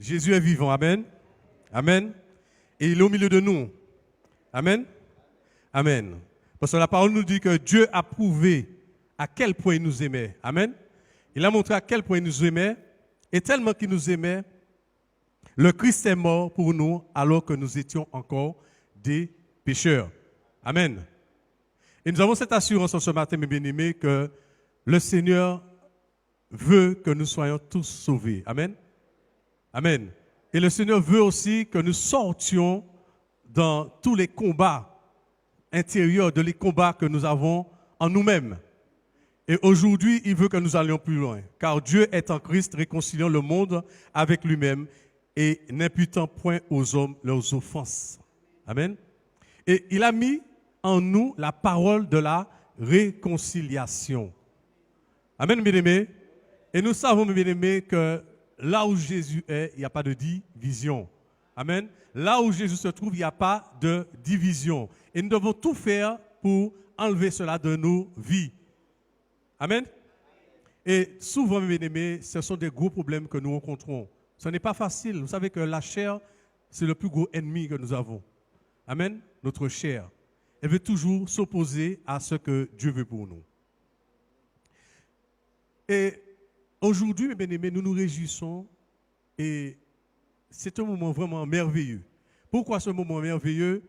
Jésus est vivant. Amen. Amen. Et il est au milieu de nous. Amen. Amen. Parce que la parole nous dit que Dieu a prouvé à quel point il nous aimait. Amen. Il a montré à quel point il nous aimait. Et tellement qu'il nous aimait, le Christ est mort pour nous alors que nous étions encore des pécheurs. Amen. Et nous avons cette assurance en ce matin, mes bien-aimés, que le Seigneur veut que nous soyons tous sauvés. Amen. Amen. Et le Seigneur veut aussi que nous sortions dans tous les combats intérieurs, de les combats que nous avons en nous-mêmes. Et aujourd'hui, il veut que nous allions plus loin, car Dieu est en Christ, réconciliant le monde avec lui-même et n'imputant point aux hommes leurs offenses. Amen. Et il a mis en nous la parole de la réconciliation. Amen, bien-aimés. Et nous savons, bien-aimés, que là où Jésus est, il n'y a pas de division. Amen. Là où Jésus se trouve, il n'y a pas de division. Et nous devons tout faire pour enlever cela de nos vies. Amen. Et souvent, mes bien-aimés, ce sont des gros problèmes que nous rencontrons. Ce n'est pas facile. Vous savez que la chair, c'est le plus gros ennemi que nous avons. Amen. Notre chair. Elle veut toujours s'opposer à ce que Dieu veut pour nous. Et aujourd'hui, mes bien-aimés, nous nous réjouissons et c'est un moment vraiment merveilleux. Pourquoi ce moment merveilleux?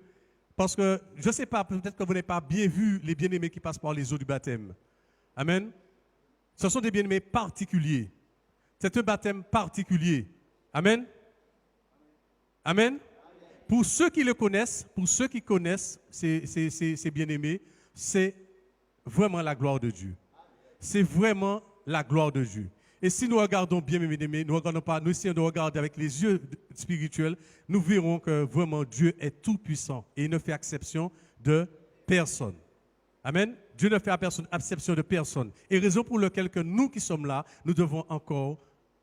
Parce que, je ne sais pas, peut-être que vous n'avez pas bien vu les bien-aimés qui passent par les eaux du baptême. Amen. Ce sont des bien-aimés particuliers. C'est un baptême particulier. Amen. Amen. Pour ceux qui le connaissent, pour ceux qui connaissent ces bien-aimés, c'est vraiment la gloire de Dieu. C'est vraiment la gloire de Dieu. Et si nous regardons bien, mes bien-aimés, nous essayons de regarder avec les yeux spirituels, nous verrons que vraiment Dieu est tout puissant et il ne fait exception de personne. Amen. Dieu ne fait exception de personne. Et raison pour laquelle que nous qui sommes là, nous devons encore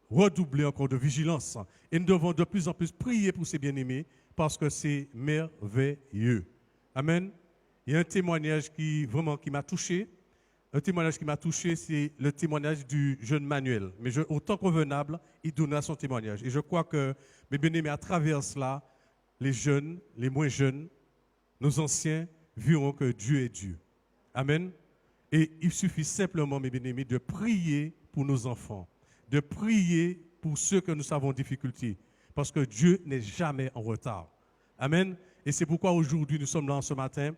redoubler encore de vigilance. Et nous devons de plus en plus prier pour ces bien-aimés parce que c'est merveilleux. Amen. Il y a un témoignage qui m'a touché. Un témoignage qui m'a touché, c'est le témoignage du jeune Manuel. Mais au temps convenable, il donnera son témoignage. Et je crois que, mes bien-aimés, à travers cela, les jeunes, les moins jeunes, nos anciens, verront que Dieu est Dieu. Amen. Et il suffit simplement, mes bien-aimés, de prier pour nos enfants, de prier pour ceux que nous savons en difficulté, parce que Dieu n'est jamais en retard. Amen. Et c'est pourquoi aujourd'hui, nous sommes là ce matin.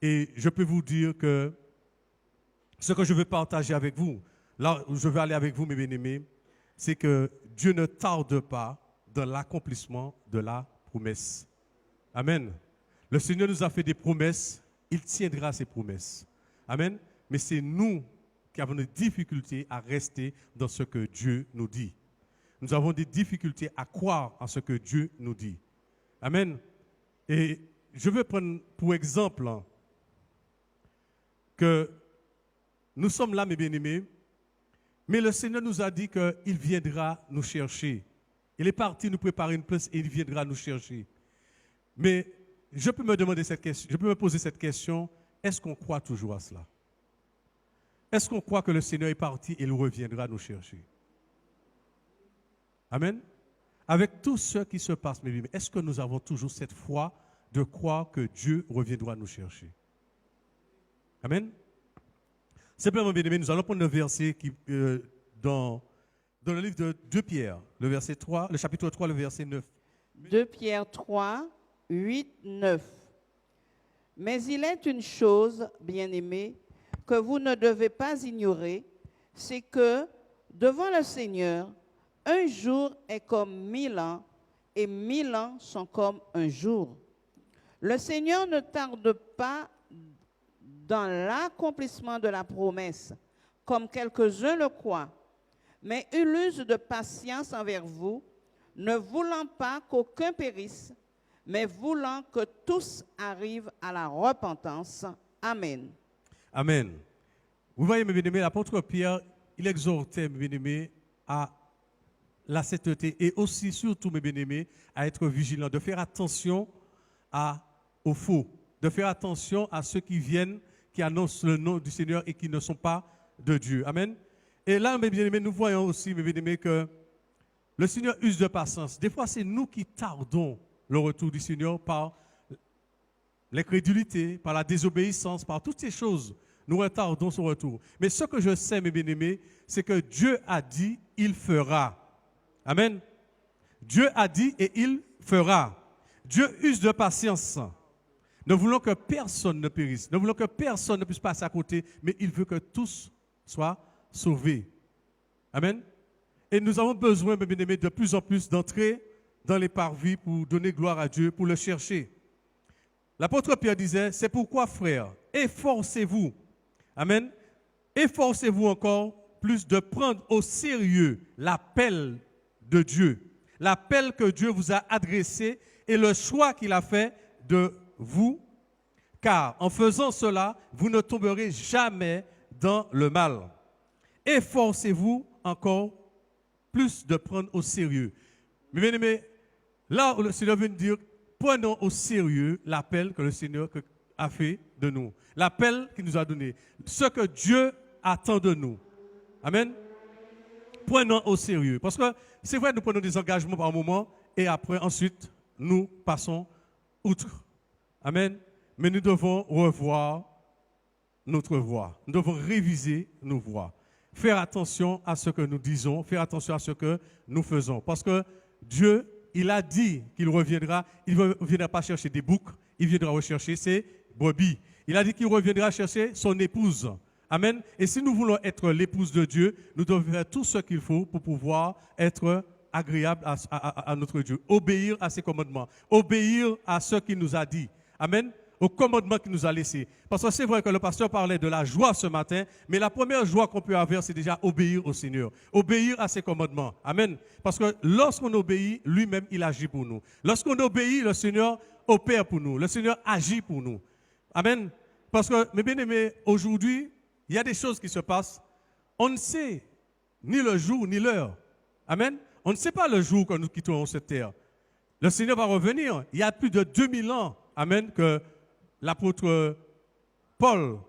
Et je peux vous dire que ce que je veux partager avec vous, là où je veux aller avec vous, mes bien-aimés, c'est que Dieu ne tarde pas dans l'accomplissement de la promesse. Amen. Le Seigneur nous a fait des promesses, il tiendra ses promesses. Amen. Mais c'est nous qui avons des difficultés à rester dans ce que Dieu nous dit. Nous avons des difficultés à croire en ce que Dieu nous dit. Amen. Et je veux prendre pour exemple que nous sommes là, mes bien-aimés, mais le Seigneur nous a dit qu'il viendra nous chercher. Il est parti nous préparer une place et il viendra nous chercher. Mais je peux me demander cette question, je peux me poser cette question, est-ce qu'on croit toujours à cela? Est-ce qu'on croit que le Seigneur est parti et il reviendra nous chercher? Amen. Avec tout ce qui se passe, mes bien-aimés, est-ce que nous avons toujours cette foi de croire que Dieu reviendra nous chercher? Amen. Simplement, bien aimé, nous allons prendre le verset dans le livre de 2 Pierre, le chapitre 3, le verset 9. 2 Pierre 3, 8, 9. Mais il est une chose, bien-aimés, que vous ne devez pas ignorer, c'est que devant le Seigneur, un jour est comme 1000 ans et 1000 ans sont comme un jour. Le Seigneur ne tarde pas dans l'accomplissement de la promesse, comme quelques-uns le croient, mais il use de patience envers vous, ne voulant pas qu'aucun périsse, mais voulant que tous arrivent à la repentance. Amen. Amen. Vous voyez, mes bien-aimés, l'apôtre Pierre, il exhortait, mes bien-aimés, à la sainteté et aussi, surtout, mes bien-aimés, à être vigilants, de faire attention aux faux, de faire attention à ceux qui viennent, qui annoncent le nom du Seigneur et qui ne sont pas de Dieu. Amen. Et là, mes bien-aimés, nous voyons aussi, mes bien-aimés, que le Seigneur use de patience. Des fois, c'est nous qui tardons le retour du Seigneur par l'incrédulité, par la désobéissance, par toutes ces choses. Nous retardons son retour. Mais ce que je sais, mes bien-aimés, c'est que Dieu a dit, il fera. Amen. Dieu a dit et il fera. Dieu use de patience. Nous voulons que personne ne périsse. Nous voulons que personne ne puisse passer à côté, mais il veut que tous soient sauvés. Amen. Et nous avons besoin, mes bien-aimés, de plus en plus d'entrer dans les parvis pour donner gloire à Dieu, pour le chercher. L'apôtre Pierre disait, c'est pourquoi, frères, efforcez-vous. Amen. Efforcez-vous encore plus de prendre au sérieux l'appel de Dieu. L'appel que Dieu vous a adressé et le choix qu'il a fait de vous. Car en faisant cela, vous ne tomberez jamais dans le mal. Efforcez-vous encore plus de prendre au sérieux. Mais bien aimé, là où le Seigneur vient de dire, prenons au sérieux l'appel que le Seigneur a fait de nous. L'appel qu'il nous a donné. Ce que Dieu attend de nous. Amen. Prenons au sérieux. Parce que c'est vrai, nous prenons des engagements par moment et après, ensuite, nous passons outre. Amen. Mais nous devons revoir notre voix. Nous devons réviser nos voix. Faire attention à ce que nous disons, faire attention à ce que nous faisons. Parce que Dieu, il a dit qu'il reviendra. Il ne viendra pas chercher des boucs, il viendra rechercher ses brebis. Il a dit qu'il reviendra chercher son épouse. Amen. Et si nous voulons être l'épouse de Dieu, nous devons faire tout ce qu'il faut pour pouvoir être agréable à notre Dieu. Obéir à ses commandements. Obéir à ce qu'il nous a dit. Amen. Au commandement qu'il nous a laissé. Parce que c'est vrai que le pasteur parlait de la joie ce matin, mais la première joie qu'on peut avoir, c'est déjà obéir au Seigneur. Obéir à ses commandements. Amen. Parce que lorsqu'on obéit, lui-même, il agit pour nous. Lorsqu'on obéit, le Seigneur opère pour nous. Le Seigneur agit pour nous. Amen. Parce que, mes bien-aimés, aujourd'hui, il y a des choses qui se passent. On ne sait ni le jour ni l'heure. Amen. On ne sait pas le jour que nous quitterons cette terre. Le Seigneur va revenir. Il y a plus de 2000 ans, amen, que l'apôtre Paul,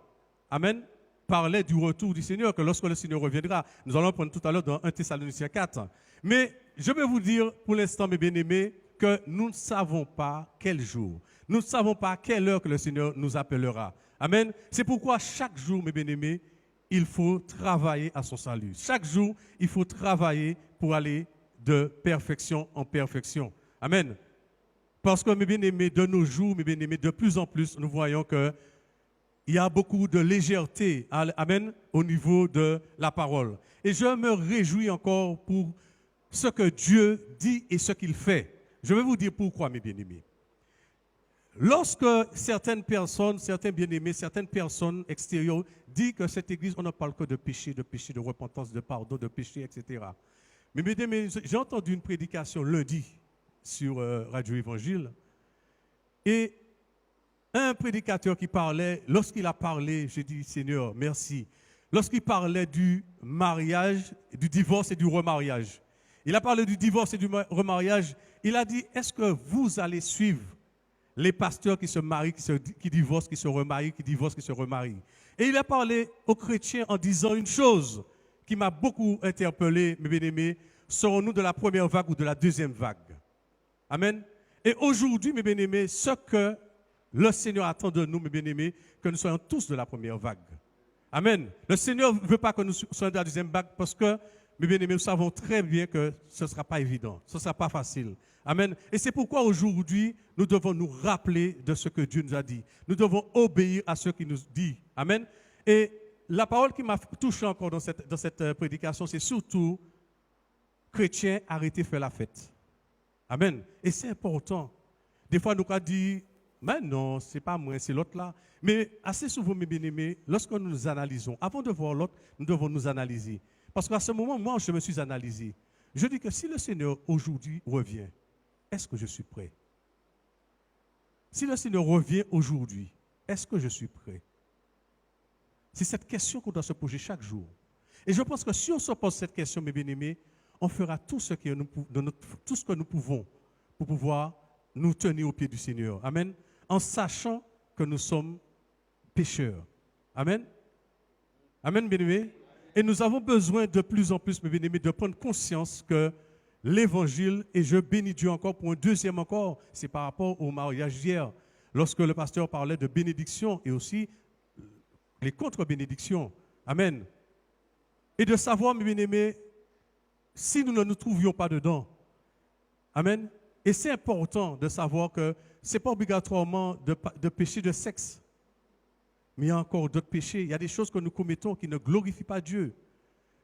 amen, parlait du retour du Seigneur, que lorsque le Seigneur reviendra, nous allons prendre tout à l'heure dans 1 Thessaloniciens 4. Mais je vais vous dire pour l'instant, mes bien-aimés, que nous ne savons pas quel jour, nous ne savons pas quelle heure que le Seigneur nous appellera. Amen. C'est pourquoi chaque jour, mes bien-aimés, il faut travailler à son salut. Chaque jour, il faut travailler pour aller de perfection en perfection. Amen. Parce que, mes bien-aimés, de nos jours, mes bien-aimés, de plus en plus, nous voyons qu'il y a beaucoup de légèreté, amen, au niveau de la parole. Et je me réjouis encore pour ce que Dieu dit et ce qu'il fait. Je vais vous dire pourquoi, mes bien-aimés. Lorsque certaines personnes, certains bien-aimés, certaines personnes extérieures disent que cette église, on ne parle que de péché, de repentance, de pardon, de péché, etc. Mais mes bien-aimés, j'ai entendu une prédication lundi sur Radio Évangile et un prédicateur qui parlait, lorsqu'il a parlé, j'ai dit Seigneur, merci. Lorsqu'il parlait du mariage, du divorce et du remariage, il a parlé du divorce et du remariage, il a dit, est-ce que vous allez suivre les pasteurs qui se marient, qui divorcent, qui se remarient, qui divorcent, qui se remarient. Et il a parlé aux chrétiens en disant une chose qui m'a beaucoup interpellé, mes bien-aimés, serons-nous de la première vague ou de la deuxième vague? Amen. Et aujourd'hui, mes bien-aimés, ce que le Seigneur attend de nous, mes bien-aimés, que nous soyons tous de la première vague. Amen. Le Seigneur ne veut pas que nous soyons de la deuxième vague parce que, mes bien-aimés, nous savons très bien que ce ne sera pas évident, ce ne sera pas facile. Amen. Et c'est pourquoi aujourd'hui, nous devons nous rappeler de ce que Dieu nous a dit. Nous devons obéir à ce qu'il nous dit. Amen. Et la parole qui m'a touché encore dans cette prédication, c'est surtout, chrétiens, arrêtez de faire la fête. Amen. Et c'est important. Des fois, nous avons dit, mais non, ce n'est pas moi, c'est l'autre là. Mais assez souvent, mes bien-aimés, lorsque nous nous analysons, avant de voir l'autre, nous devons nous analyser. Parce qu'à ce moment, moi, je me suis analysé. Je dis que si le Seigneur aujourd'hui revient, est-ce que je suis prêt? Si le Seigneur revient aujourd'hui, est-ce que je suis prêt? C'est cette question qu'on doit se poser chaque jour. Et je pense que si on se pose cette question, mes bien-aimés, on fera tout ce que nous pouvons pour pouvoir nous tenir au pied du Seigneur. Amen. En sachant que nous sommes pécheurs. Amen. Amen, bien-aimés. Et nous avons besoin de plus en plus, mes bien-aimés, de prendre conscience que l'évangile et je bénis Dieu encore pour un deuxième encore. C'est par rapport au mariage d'hier, lorsque le pasteur parlait de bénédiction et aussi les contre-bénédictions. Amen. Et de savoir, mes bien-aimés, si nous ne nous trouvions pas dedans. Amen. Et c'est important de savoir que ce n'est pas obligatoirement de péché de sexe. Mais il y a encore d'autres péchés. Il y a des choses que nous commettons qui ne glorifient pas Dieu.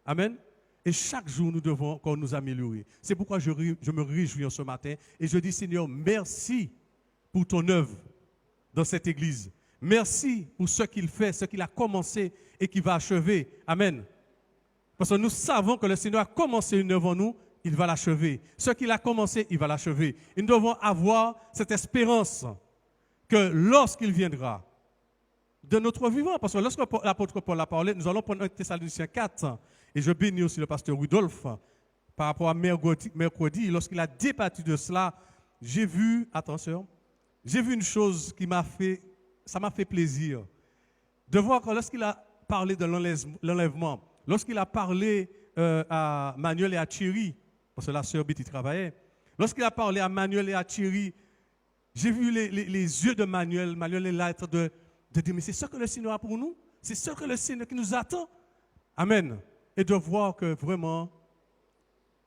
Amen. Et chaque jour, nous devons encore nous améliorer. C'est pourquoi je me réjouis en ce matin et je dis, Seigneur, merci pour ton œuvre dans cette église. Merci pour ce qu'il fait, ce qu'il a commencé et qu'il va achever. Amen. Parce que nous savons que le Seigneur a commencé une œuvre en nous, il va l'achever. Ce qu'il a commencé, il va l'achever. Et nous devons avoir cette espérance que lorsqu'il viendra, de notre vivant, parce que lorsque l'apôtre Paul a parlé, nous allons prendre 1 Thessaloniciens 4, et je bénis aussi le pasteur Rudolph, par rapport à mercredi, lorsqu'il a débattu de cela, j'ai vu une chose qui ça m'a fait plaisir, de voir que lorsqu'il a parlé de l'enlèvement, lorsqu'il a parlé à Manuel et à Thierry, parce que la sœur Betty travaillait, lorsqu'il a parlé à Manuel et à Thierry, j'ai vu les yeux de Manuel est là de dire, mais c'est ce que le Seigneur a pour nous, c'est ce que le Seigneur qui nous attend. Amen. Et de voir que vraiment,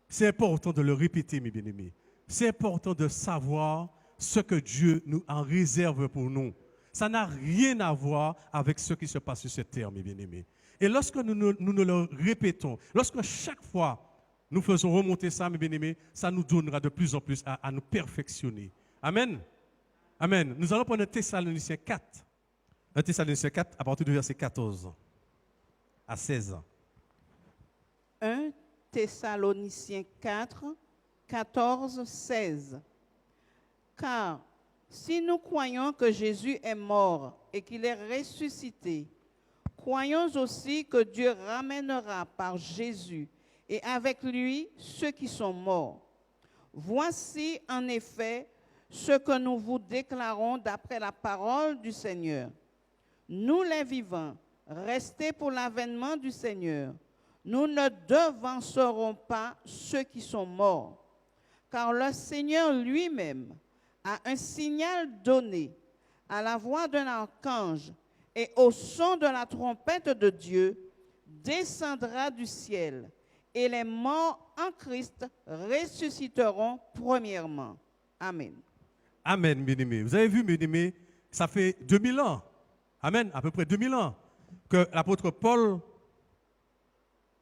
c'est important de le répéter, mes bien-aimés. C'est important de savoir ce que Dieu nous en réserve pour nous. Ça n'a rien à voir avec ce qui se passe sur cette terre, mes bien-aimés. Et lorsque nous le répétons, lorsque chaque fois nous faisons remonter ça, mes bien-aimés, ça nous donnera de plus en plus à nous perfectionner. Amen. Amen. Nous allons prendre Thessaloniciens 4. 1 Thessaloniciens 4, à partir du verset 14 à 16. 1 Thessaloniciens 4, 14, 16. Car si nous croyons que Jésus est mort et qu'il est ressuscité, croyons aussi que Dieu ramènera par Jésus et avec lui ceux qui sont morts. Voici en effet ce que nous vous déclarons d'après la parole du Seigneur. Nous les vivants, restés pour l'avènement du Seigneur, nous ne devancerons pas ceux qui sont morts, car le Seigneur lui-même a un signal donné à la voix d'un archange et au son de la trompette de Dieu, descendra du ciel, et les morts en Christ ressusciteront premièrement. Amen. Amen, bien-aimés. Vous avez vu, bien-aimés, ça fait 2000 ans. Amen, à peu près 2000 ans que l'apôtre Paul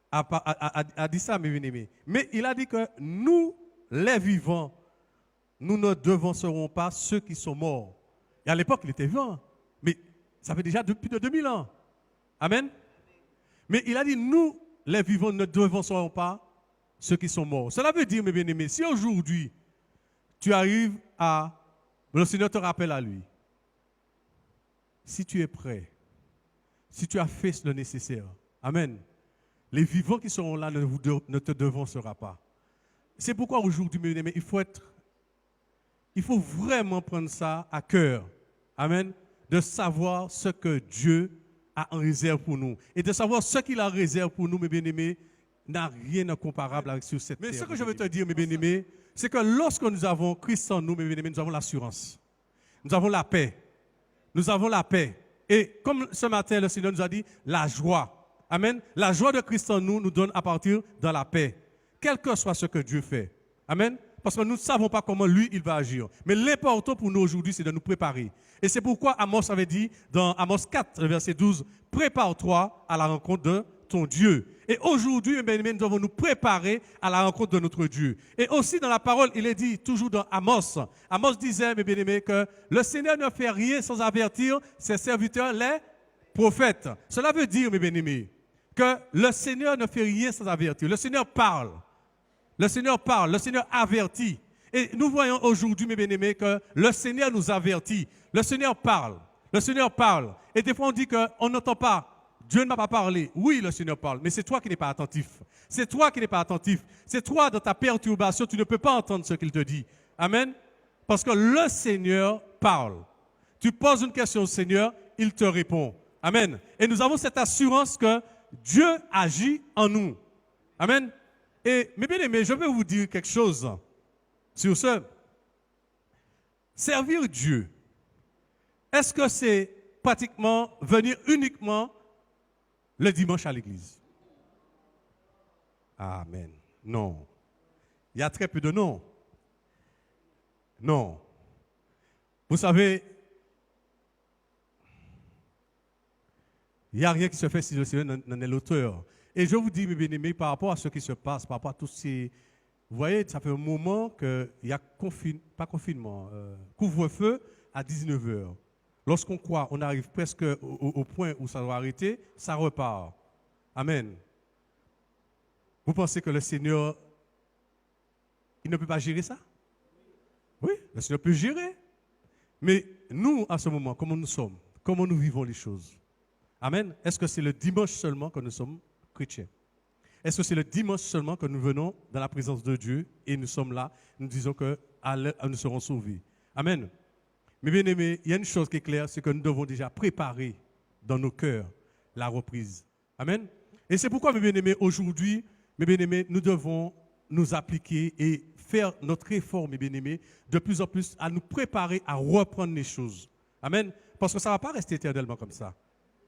a dit ça, mes bien-aimés. Mais il a dit que nous, les vivants, nous ne devancerons pas ceux qui sont morts. Et à l'époque, il était vivant. Mais ça fait déjà plus de 2000 ans. Amen. Mais il a dit, nous, les vivants, ne devancerons pas ceux qui sont morts. Cela veut dire, mes bien-aimés, si aujourd'hui, tu arrives le Seigneur te rappelle à lui. Si tu es prêt, si tu as fait le nécessaire, amen, les vivants qui seront là ne te devanceront pas. C'est pourquoi aujourd'hui, mes bien-aimés, il faut vraiment prendre ça à cœur. Amen. De savoir ce que Dieu a en réserve pour nous. Et de savoir ce qu'il a en réserve pour nous, mes bien-aimés, n'a rien de comparable avec sur cette terre. Mais ce que je veux te dire, mes bien-aimés, c'est que lorsque nous avons Christ en nous, mes bien-aimés, nous avons l'assurance. Nous avons la paix. Nous avons la paix. Et comme ce matin, le Seigneur nous a dit, la joie. Amen. La joie de Christ en nous donne à partir de la paix. Quel que soit ce que Dieu fait. Amen. Parce que nous ne savons pas comment lui, il va agir. Mais l'important pour nous aujourd'hui, c'est de nous préparer. Et c'est pourquoi Amos avait dit, dans Amos 4, verset 12, « Prépare-toi à la rencontre de ton Dieu. » Et aujourd'hui, mes bien-aimés, nous devons nous préparer à la rencontre de notre Dieu. Et aussi dans la parole, il est dit, toujours dans Amos, Amos disait, mes bien-aimés, que le Seigneur ne fait rien sans avertir ses serviteurs, les prophètes. Cela veut dire, mes bien-aimés, que le Seigneur ne fait rien sans avertir. Le Seigneur parle. Le Seigneur parle, le Seigneur avertit. Et nous voyons aujourd'hui, mes bien-aimés, que le Seigneur nous avertit. Le Seigneur parle. Le Seigneur parle. Et des fois, on dit qu'on n'entend pas. Dieu ne m'a pas parlé. Oui, le Seigneur parle, mais c'est toi qui n'es pas attentif. C'est toi qui n'es pas attentif. C'est toi, dans ta perturbation, tu ne peux pas entendre ce qu'il te dit. Amen. Parce que le Seigneur parle. Tu poses une question au Seigneur, il te répond. Amen. Et nous avons cette assurance que Dieu agit en nous. Amen. Et, mes bien-aimés, je vais vous dire quelque chose sur ce. Servir Dieu, est-ce que c'est pratiquement venir uniquement le dimanche à l'église? Amen. Non. Il y a très peu de non. Non. Vous savez, il n'y a rien qui se fait si le Seigneur n'en est l'auteur. Et je vous dis, mes bien-aimés, par rapport à ce qui se passe, par rapport à tous ces... Vous voyez, ça fait un moment qu'il y a couvre-feu à 19h. Lorsqu'on croit, on arrive presque au point où ça doit arrêter, ça repart. Amen. Vous pensez que le Seigneur, il ne peut pas gérer ça? Oui, le Seigneur peut gérer. Mais nous, à ce moment, comment nous sommes? Comment nous vivons les choses? Amen. Est-ce que c'est le dimanche seulement que nous sommes chrétiens? Est-ce que c'est le dimanche seulement que nous venons dans la présence de Dieu et nous sommes là, nous disons que nous serons sauvés? Amen. Mais bien aimés, il y a une chose qui est claire, c'est que nous devons déjà préparer dans nos cœurs la reprise. Amen. Et c'est pourquoi, mes bien-aimés, aujourd'hui, mes bien-aimés, nous devons nous appliquer et faire notre effort, mes bien-aimés, de plus en plus à nous préparer à reprendre les choses. Amen. Parce que ça ne va pas rester éternellement comme ça.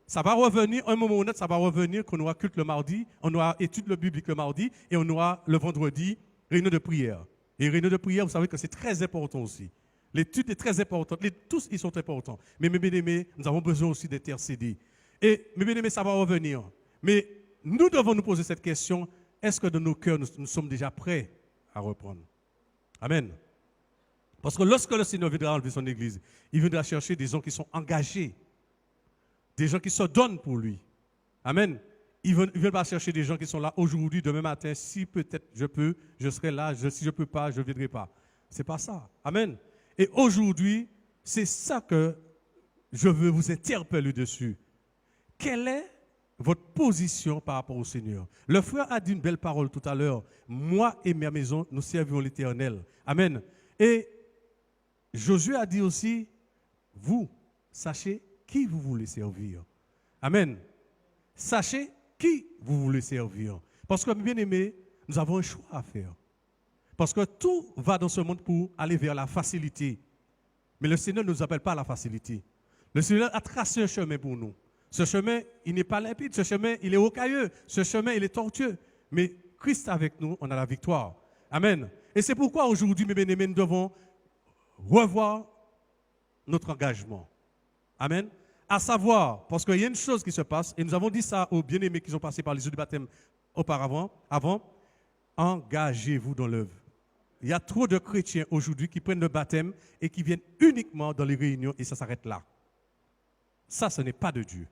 Ça va revenir, un moment ou un autre, ça va revenir qu'on aura culte le mardi, on aura étude le biblique le mardi et on aura le vendredi réunion de prière. Et réunion de prière, vous savez que c'est très important aussi. L'étude est très importante, tous ils sont importants. Mais mes bien-aimés, nous avons besoin aussi d'intercéder. Et mes bien-aimés, ça va revenir. Mais nous devons nous poser cette question, est-ce que dans nos cœurs, nous sommes déjà prêts à reprendre? Amen. Parce que lorsque le Seigneur viendra enlever son église, il viendra chercher des gens qui sont engagés. Des gens qui se donnent pour lui. Amen. Il ne vient pas chercher des gens qui sont là aujourd'hui, demain matin. Si peut-être je peux, je serai là. Si je ne peux pas, je ne viendrai pas. Ce n'est pas ça. Amen. Et aujourd'hui, c'est ça que je veux vous interpeller dessus. Quelle est votre position par rapport au Seigneur? Le frère a dit une belle parole tout à l'heure. Moi et ma maison, nous servirons l'Éternel. Amen. Et Josué a dit aussi, vous, sachez qui vous voulez servir. Amen. Sachez qui vous voulez servir. Parce que, bien aimés, nous avons un choix à faire. Parce que tout va dans ce monde pour aller vers la facilité. Mais le Seigneur ne nous appelle pas à la facilité. Le Seigneur a tracé un chemin pour nous. Ce chemin, il n'est pas limpide. Ce chemin, il est rocailleux. Ce chemin, il est tortueux. Mais Christ avec nous, on a la victoire. Amen. Et c'est pourquoi aujourd'hui, mes bien-aimés, nous devons revoir notre engagement. Amen. À savoir, parce qu'il y a une chose qui se passe, et nous avons dit ça aux bien-aimés qui sont passés par les eaux du baptême auparavant, engagez-vous dans l'œuvre. Il y a trop de chrétiens aujourd'hui qui prennent le baptême et qui viennent uniquement dans les réunions et ça s'arrête là. Ça, ce n'est pas de Dieu.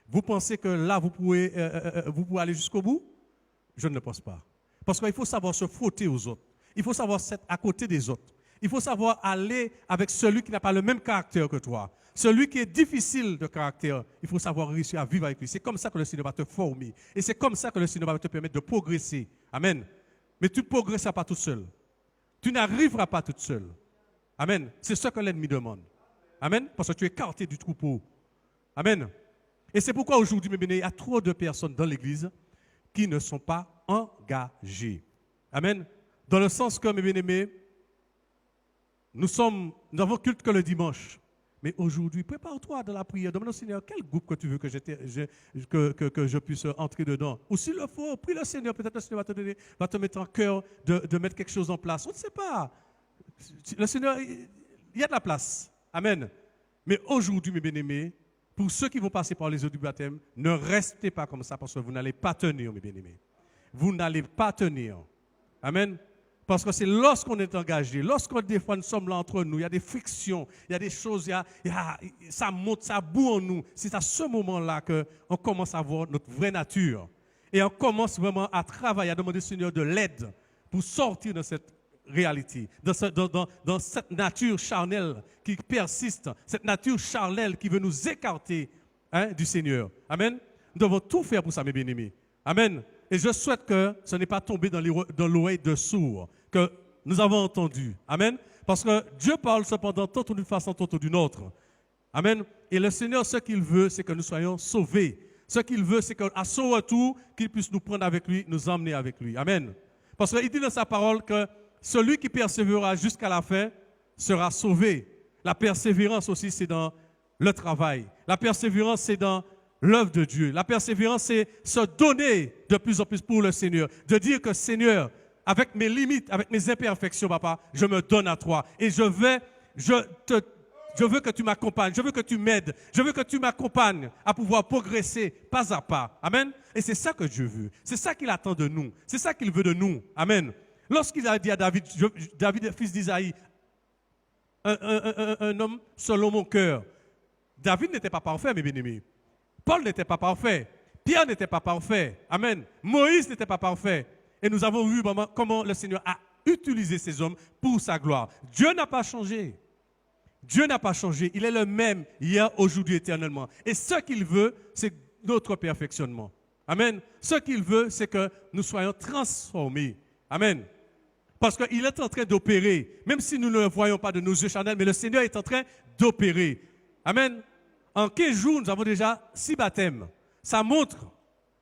Vous pensez que là, vous pouvez aller jusqu'au bout? Je ne le pense pas. Parce qu'il faut savoir se frotter aux autres. Il faut savoir être à côté des autres. Il faut savoir aller avec celui qui n'a pas le même caractère que toi. Celui qui est difficile de caractère, il faut savoir réussir à vivre avec lui. C'est comme ça que le Seigneur va te former. Et c'est comme ça que le Seigneur va te permettre de progresser. Amen. Mais tu ne progresseras pas tout seul. Tu n'arriveras pas toute seule. Amen. C'est ce que l'ennemi demande. Amen. Parce que tu es écarté du troupeau. Amen. Et c'est pourquoi aujourd'hui, mes bien-aimés, il y a trop de personnes dans l'église qui ne sont pas engagées. Amen. Dans le sens que, mes bien-aimés, nous avons culte que le dimanche. Mais aujourd'hui, prépare-toi dans la prière. Demande au Seigneur quel groupe que tu veux que je puisse entrer dedans. Ou s'il le faut, prie le Seigneur. Peut-être le Seigneur va te mettre en cœur de mettre quelque chose en place. On ne sait pas. Le Seigneur, il y a de la place. Amen. Mais aujourd'hui, mes bien-aimés, pour ceux qui vont passer par les eaux du baptême, ne restez pas comme ça parce que vous n'allez pas tenir, mes bien-aimés. Vous n'allez pas tenir. Amen. Parce que c'est lorsqu'on est engagé, lorsqu'on des fois nous sommes là entre nous, il y a des frictions, il y a des choses, ça monte, ça boue en nous. C'est à ce moment-là qu'on commence à voir notre vraie nature. Et on commence vraiment à travailler, à demander au Seigneur de l'aide pour sortir de cette réalité, dans cette nature charnelle qui persiste, cette nature charnelle qui veut nous écarter du Seigneur. Amen. Nous devons tout faire pour ça, mes bien-aimés. Amen. Et je souhaite que ce n'est pas tombé dans l'oreille de sourd que nous avons entendu. Amen. Parce que Dieu parle cependant tantôt d'une façon, tantôt d'une autre. Amen. Et le Seigneur, ce qu'il veut, c'est que nous soyons sauvés. Ce qu'il veut, c'est qu'à son retour, qu'il puisse nous prendre avec lui, nous emmener avec lui. Amen. Parce qu'il dit dans sa parole que celui qui persévérera jusqu'à la fin sera sauvé. La persévérance aussi, c'est dans le travail. La persévérance, c'est dans l'œuvre de Dieu. La persévérance, c'est se donner de plus en plus pour le Seigneur. De dire que Seigneur, avec mes limites, avec mes imperfections, papa, je me donne à toi. Et je veux que tu m'accompagnes, je veux que tu m'aides, je veux que tu m'accompagnes à pouvoir progresser pas à pas. Amen. Et c'est ça que Dieu veut. C'est ça qu'il attend de nous. C'est ça qu'il veut de nous. Amen. Lorsqu'il a dit à David, David, fils d'Isaïe, un homme selon mon cœur, David n'était pas parfait, mes bien-aimés. Paul n'était pas parfait. Pierre n'était pas parfait. Amen. Moïse n'était pas parfait. Et nous avons vu comment le Seigneur a utilisé ces hommes pour sa gloire. Dieu n'a pas changé. Dieu n'a pas changé. Il est le même hier, aujourd'hui, éternellement. Et ce qu'il veut, c'est notre perfectionnement. Amen. Ce qu'il veut, c'est que nous soyons transformés. Amen. Parce qu'il est en train d'opérer, même si nous ne le voyons pas de nos yeux charnels, mais le Seigneur est en train d'opérer. Amen. En 15 jours, nous avons déjà 6 baptêmes. Ça montre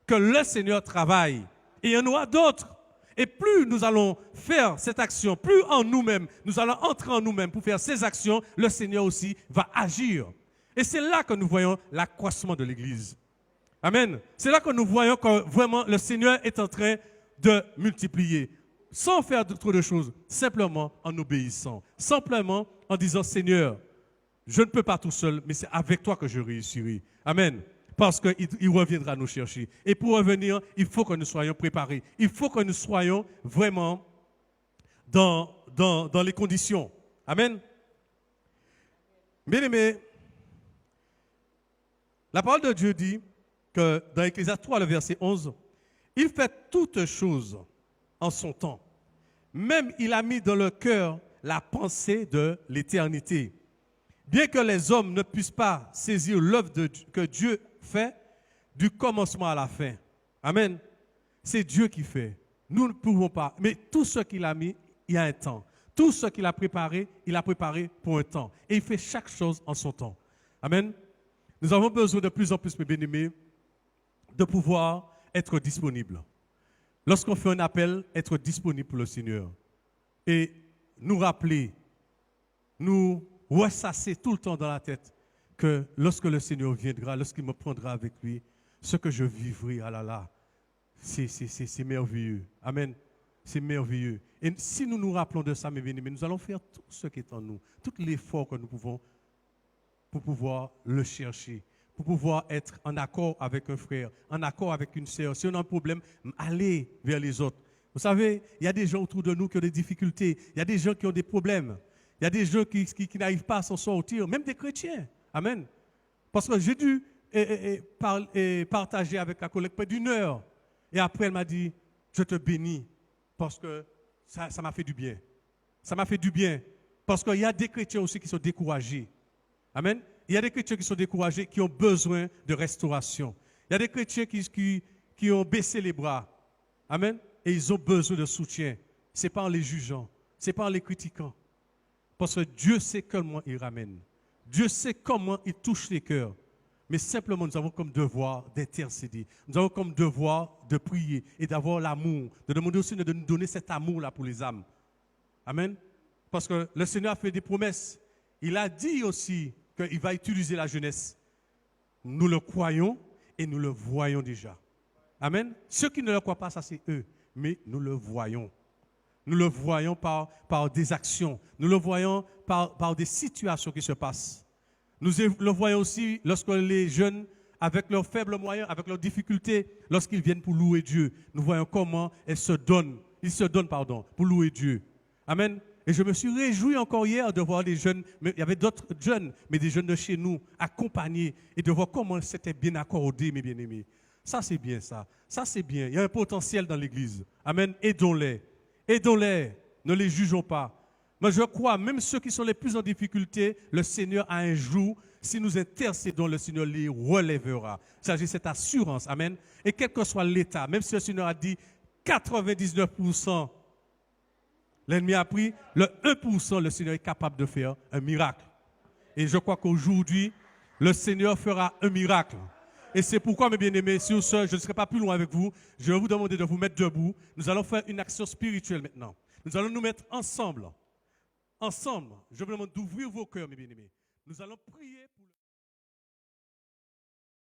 que le Seigneur travaille. Et il y en aura d'autres. Et plus nous allons faire cette action, plus en nous-mêmes, nous allons entrer en nous-mêmes pour faire ces actions, le Seigneur aussi va agir. Et c'est là que nous voyons l'accroissement de l'Église. Amen. C'est là que nous voyons que vraiment le Seigneur est en train de multiplier. Sans faire trop de choses, simplement en obéissant. Simplement en disant, Seigneur, je ne peux pas tout seul, mais c'est avec toi que je réussirai. Amen. Parce qu'il reviendra nous chercher. Et pour revenir, il faut que nous soyons préparés. Il faut que nous soyons vraiment dans les conditions. Amen. Bien-aimés, la parole de Dieu dit que dans Ecclésiaste 3, le verset 11, il fait toutes choses en son temps. Même il a mis dans le cœur la pensée de l'éternité. Bien que les hommes ne puissent pas saisir l'œuvre que Dieu fait du commencement à la fin. Amen. C'est Dieu qui fait. Nous ne pouvons pas. Mais tout ce qu'il a mis, il y a un temps. Tout ce qu'il a préparé, il a préparé pour un temps. Et il fait chaque chose en son temps. Amen. Nous avons besoin de plus en plus, mes bien-aimés, de pouvoir être disponibles. Lorsqu'on fait un appel, être disponible pour le Seigneur. Et nous rappeler, nous ressasser tout le temps dans la tête que lorsque le Seigneur viendra, lorsqu'il me prendra avec lui, ce que je vivrai, ah là là, c'est merveilleux. Amen. C'est merveilleux. Et si nous nous rappelons de ça, mes bien-aimés, nous allons faire tout ce qui est en nous, tout l'effort que nous pouvons pour pouvoir le chercher, pour pouvoir être en accord avec un frère, en accord avec une sœur. Si on a un problème, allez vers les autres. Vous savez, il y a des gens autour de nous qui ont des difficultés, il y a des gens qui ont des problèmes, il y a des gens qui n'arrivent pas à s'en sortir, même des chrétiens. Amen. Parce que j'ai dû partager avec la collègue près d'une heure. Et après, elle m'a dit, je te bénis, parce que ça m'a fait du bien. Ça m'a fait du bien. Parce qu'il y a des chrétiens aussi qui sont découragés. Amen. Il y a des chrétiens qui sont découragés, qui ont besoin de restauration. Il y a des chrétiens qui ont baissé les bras. Amen. Et ils ont besoin de soutien. Ce n'est pas en les jugeant. Ce n'est pas en les critiquant. Parce que Dieu sait comment il ramène. Dieu sait comment il touche les cœurs. Mais simplement, nous avons comme devoir d'intercéder. Nous avons comme devoir de prier et d'avoir l'amour. De demander au Seigneur de nous donner cet amour-là pour les âmes. Amen. Parce que le Seigneur a fait des promesses. Il a dit aussi qu'il va utiliser la jeunesse. Nous le croyons et nous le voyons déjà. Amen. Ceux qui ne le croient pas, ça c'est eux. Mais nous le voyons. Nous le voyons par des actions. Nous le voyons par des situations qui se passent. Nous le voyons aussi lorsque les jeunes, avec leurs faibles moyens, avec leurs difficultés, lorsqu'ils viennent pour louer Dieu, nous voyons comment ils se donnent pour louer Dieu. Amen. Et je me suis réjoui encore hier de voir des jeunes, mais il y avait d'autres jeunes, mais des jeunes de chez nous, accompagnés, et de voir comment c'était bien accordé, mes bien-aimés. Ça, c'est bien, ça. Ça, c'est bien. Il y a un potentiel dans l'Église. Amen. Aidons-les. Aidons-les. Ne les jugeons pas. Mais je crois, même ceux qui sont les plus en difficulté, le Seigneur a un jour, si nous intercédons, le Seigneur les relèvera. Il s'agit de cette assurance. Amen. Et quel que soit l'état, même si le Seigneur a dit 99%, l'ennemi a pris, le 1%, le Seigneur est capable de faire un miracle. Et je crois qu'aujourd'hui, le Seigneur fera un miracle. Et c'est pourquoi, mes bien-aimés, sur ce, je ne serai pas plus loin avec vous. Je vais vous demander de vous mettre debout. Nous allons faire une action spirituelle maintenant. Nous allons nous mettre ensemble. Ensemble. Je vous demande d'ouvrir vos cœurs, mes bien-aimés. Nous allons prier pour